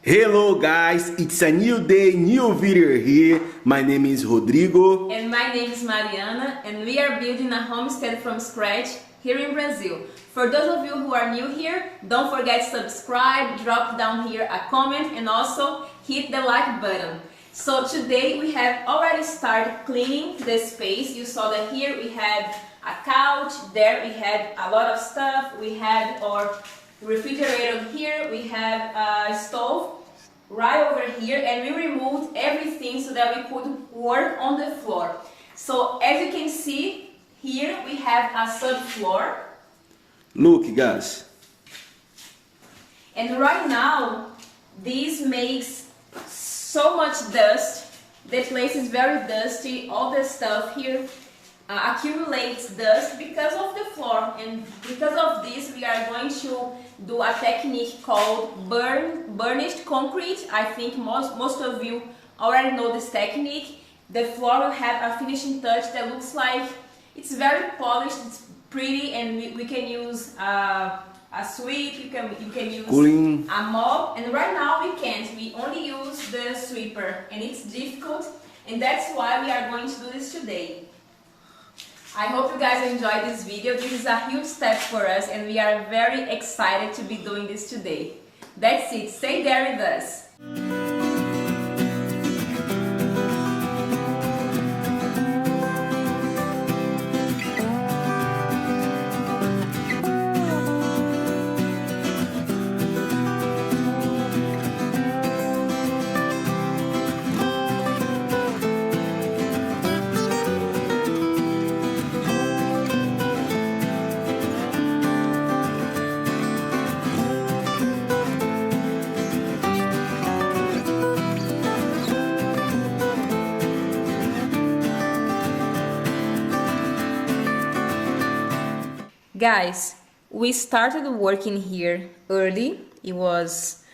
Hello guys, it's a new day, new video here. My name is Rodrigo. And my name is Mariana, and we are building a homestead from scratch here in Brazil. For those of you who are new here, don't forget to subscribe, drop down here a comment, and also hit the like button. So today we have already started cleaning the space. You saw that here we had a couch, there we had a lot of stuff, we had our refrigerator here, we have a stove right over here, and we removed everything so that we could work on the floor. So as you can see here, we have a subfloor. Look guys. And right now this makes so much dust. The place is very dusty. All the stuff here accumulates dust because of the floor, and because of this we are going to do a technique called burnished concrete. I think most of you already know this technique. The floor will have a finishing touch that looks like it's very polished, it's pretty, and we can use a sweep, you can use Clean. a mop, and right now we can't. We only use the sweeper, and it's difficult, and that's why we are going to do this today. I hope you guys enjoyed this video. This is a huge step for us, and we are very excited to be doing this today. That's it. Stay there with us. Guys, we started working here early. It was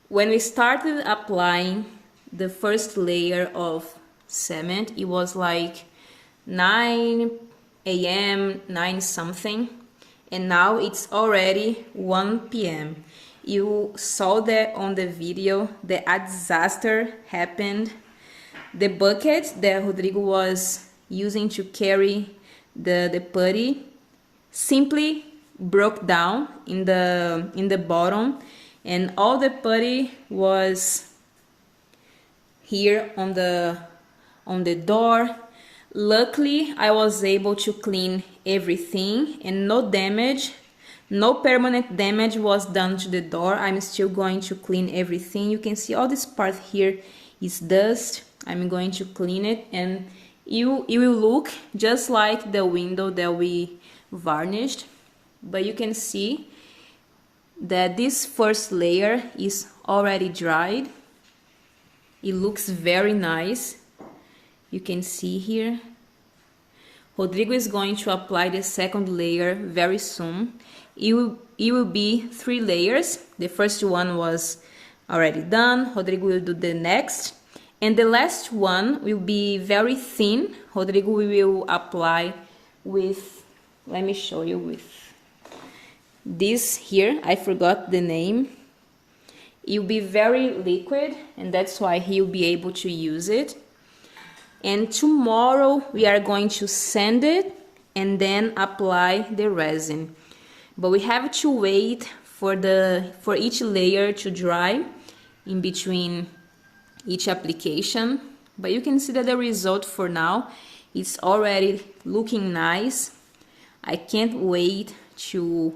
when we started applying the first layer of cement. It was like 9 a.m., 9 something, and now it's already 1 p.m. You saw that on the video, a disaster happened. The bucket that Rodrigo was using to carry the putty simply broke down in the bottom, and all the putty was here on the door. Luckily I was able to clean everything, and no damage, no permanent damage was done to the door. I'm still going to clean everything. You can see all this part here is dust. I'm going to clean it, and it will look just like the window that we varnished, but you can see that this first layer is already dried. It looks very nice. You can see here. Rodrigo is going to apply the second layer very soon. It will be 3 layers. The first one was already done. Rodrigo will do the next, and the last one will be very thin. Rodrigo will apply with, let me show you, with this here. I forgot the name. It will be very liquid, and that's why he'll be able to use it. And tomorrow we are going to sand it and then apply the resin. But we have to wait for each layer to dry in between each application. But you can see that the result for now is already looking nice. I can't wait to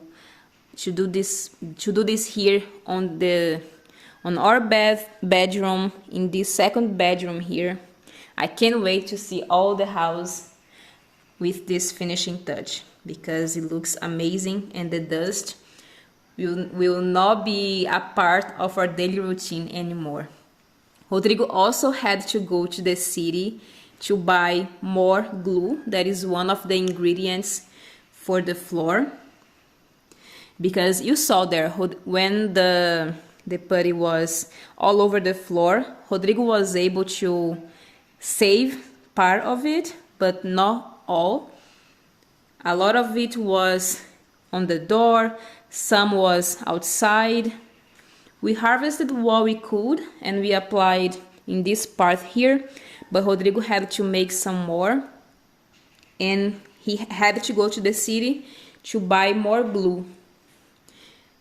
do this here on our bedroom, in this second bedroom here. I can't wait to see all the house with this finishing touch, because it looks amazing, and the dust will not be a part of our daily routine anymore. Rodrigo also had to go to the city to buy more glue. That is one of the ingredients for the floor, because you saw there when the putty was all over the floor, Rodrigo was able to save part of it, but not all. A lot of it was on the door, some was outside. We harvested what we could and we applied in this part here, but Rodrigo had to make some more and he had to go to the city to buy more glue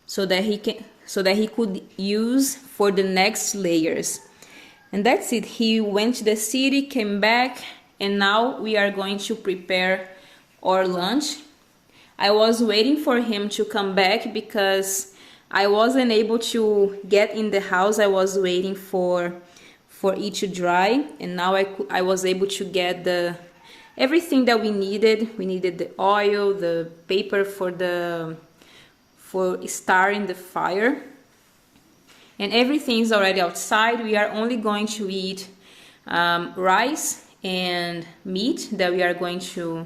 so that he could use for the next layers. And that's it. He went to the city, came back, and now we are going to prepare our lunch. I was waiting for him to come back because I wasn't able to get in the house. I was waiting for it to dry, and now I was able to get everything that we needed. We needed the oil, the paper for starting the fire, and everything is already outside. We are only going to eat rice and meat that we are going to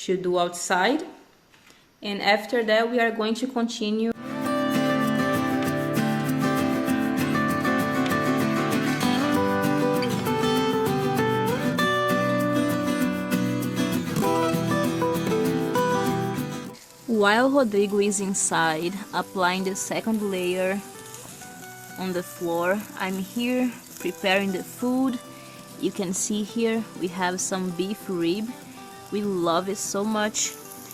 do outside, and after that we are going to continue. While Rodrigo is inside applying the second layer on the floor, I'm here preparing the food. You can see here we have some beef rib. We love it so much,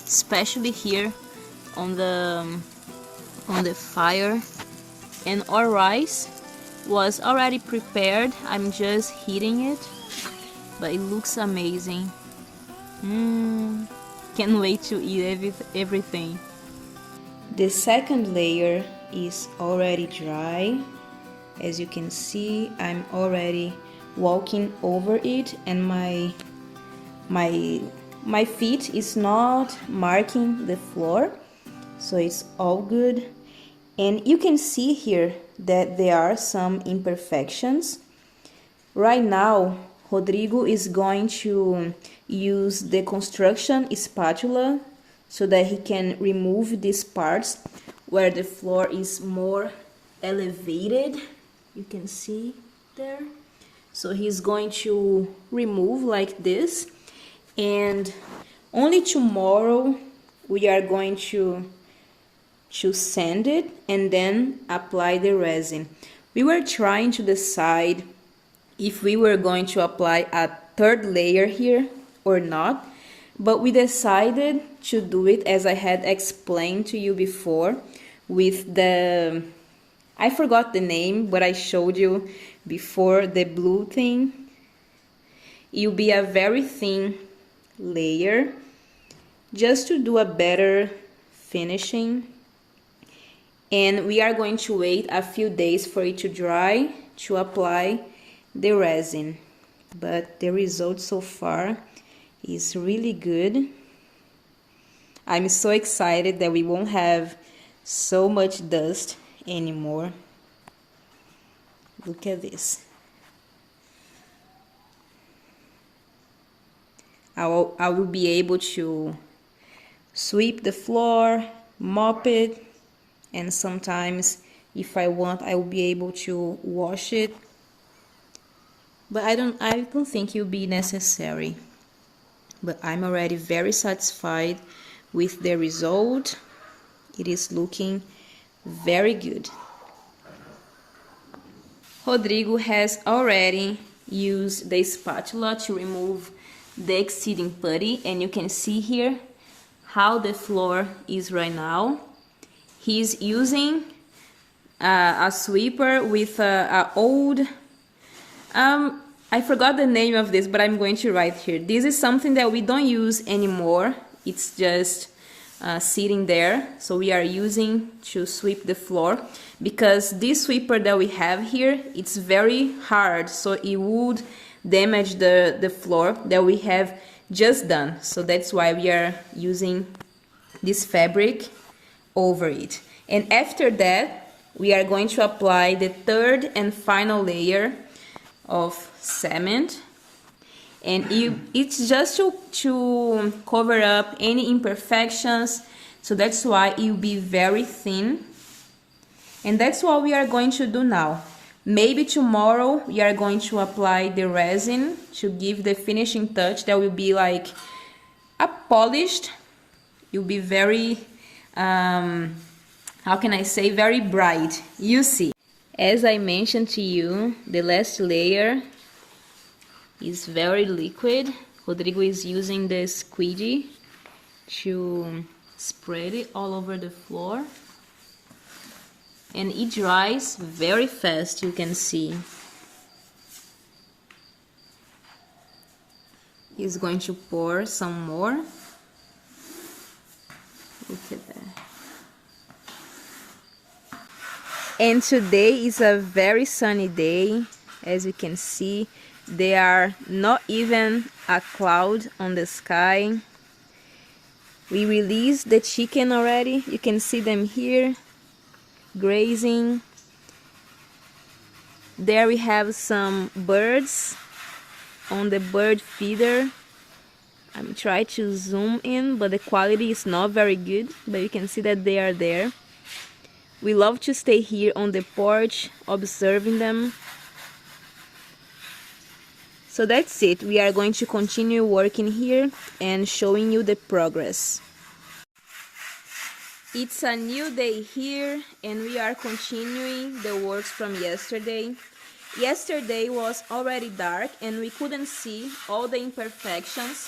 especially here on the fire. And our rice was already prepared. I'm just heating it, but it looks amazing. Can't wait to eat everything. The second layer is already dry. As you can see, I'm already walking over it, and my feet is not marking the floor, so it's all good. And you can see here that there are some imperfections. Right now, Rodrigo is going to use the construction spatula so that he can remove these parts where the floor is more elevated. You can see there. So he's going to remove like this, and only tomorrow we are going to sand it and then apply the resin. We were trying to decide if we were going to apply a third layer here or not, but we decided to do it as I had explained to you before with the, I forgot the name, but I showed you before, the blue thing. It will be a very thin layer just to do a better finishing, and we are going to wait a few days for it to dry to apply the resin. But the result so far is really good. I'm so excited that we won't have so much dust anymore. Look at this. I will be able to sweep the floor, mop it, and sometimes if I want I will be able to wash it, but I don't think it will be necessary. But I'm already very satisfied with the result. It is looking very good. Rodrigo has already used the spatula to remove the exceeding putty, and you can see here how the floor is right now. He's using a sweeper with a old, I forgot the name of this, but I'm going to write here. This is something that we don't use anymore. It's just sitting there, so we are using to sweep the floor, because this sweeper that we have here, it's very hard, so it would damage the floor that we have just done. So that's why we are using this fabric over it. And after that, we are going to apply the third and final layer of cement, and it's just to cover up any imperfections, so that's why it will be very thin. And that's what we are going to do now. Maybe tomorrow we are going to apply the resin to give the finishing touch that will be like a polished. It will be very how can I say, very bright. You see. As I mentioned to you, the last layer is very liquid. Rodrigo is using the squeegee to spread it all over the floor. And it dries very fast, you can see. He's going to pour some more. Look at that. And today is a very sunny day. As you can see, there are not even a cloud on the sky. We released the chicken already. You can see them here grazing. There we have some birds on the bird feeder. I'm trying to zoom in, but the quality is not very good, but you can see that they are there. We love to stay here on the porch observing them. So that's it. We are going to continue working here and showing you the progress. It's a new day here and we are continuing the works from yesterday. Yesterday was already dark and we couldn't see all the imperfections.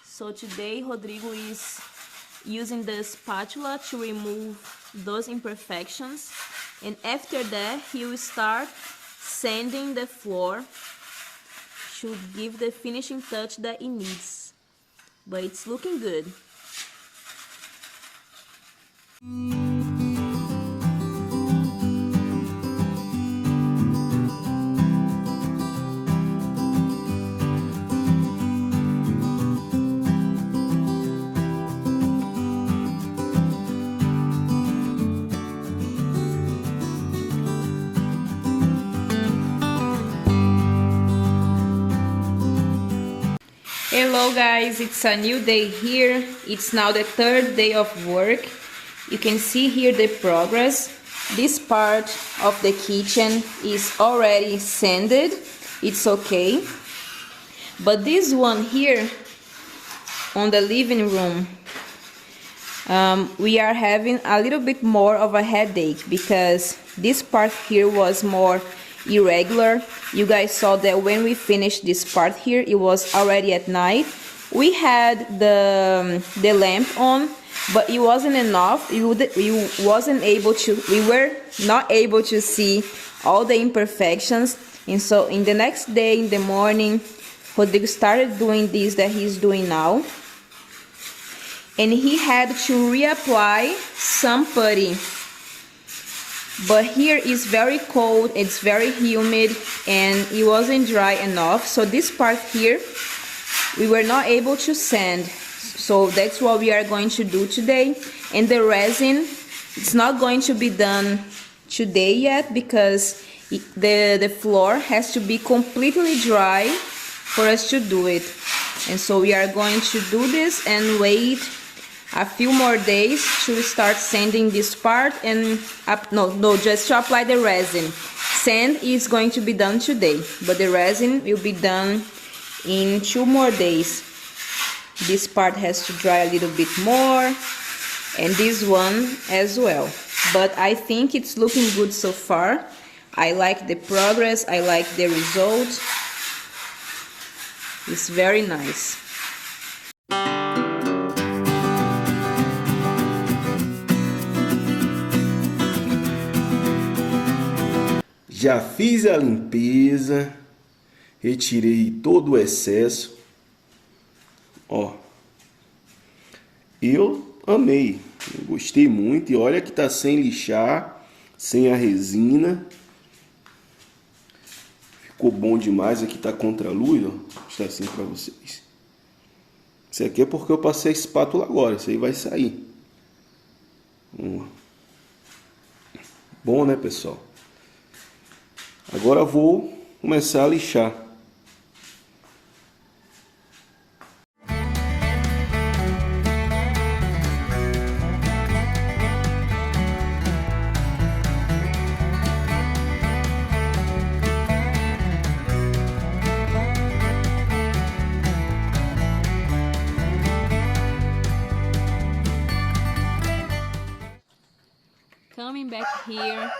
So today Rodrigo is using the spatula to remove those imperfections. And after that he will start sanding the floor to give the finishing touch that it needs. But it's looking good. Hello guys, it's a new day here. It's now the third day of work. You can see here the progress. This part of the kitchen is already sanded. It's okay. But this one here on the living room, we are having a little bit more of a headache because this part here was more irregular. You guys saw that when we finished this part here, it was already at night. We had the lamp on, but it wasn't enough. We were not able to see all the imperfections. And so in the next day, in the morning, Rodrigo started doing this that he's doing now. And he had to reapply some putty. But here is very cold, it's very humid, and it wasn't dry enough. So this part here, we were not able to sand. So that's what we are going to do today. And the resin, it's not going to be done today yet because the floor has to be completely dry for us to do it. And so we are going to do this and wait a few more days to start sanding this part and just to apply the resin. Sand is going to be done today, but the resin will be done in 2 more days. This part has to dry a little bit more and this one as well. But I think it's looking good so far. I like the progress, I like the result. It's very nice. Já fiz a limpeza, retirei todo o excesso. Ó, eu amei, gostei muito e olha que tá sem lixar, sem a resina. Ficou bom demais, aqui tá contra a luz, ó. Vou mostrar assim pra vocês. Isso aqui é porque eu passei a espátula agora, isso aí vai sair. Bom, né, pessoal? Agora eu vou começar a lixar. back here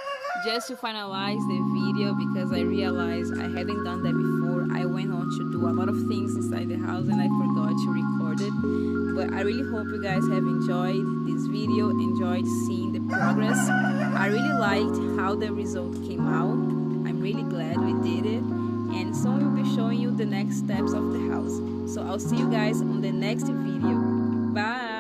just to finalize the video because I realized I hadn't done that before. I went on to do a lot of things inside the house and I forgot to record it. But I really hope you guys have enjoyed this video, enjoyed seeing the progress. I really liked how the result came out. I'm really glad we did it. And soon we'll be showing you the next steps of the house. So I'll see you guys on the next video. Bye!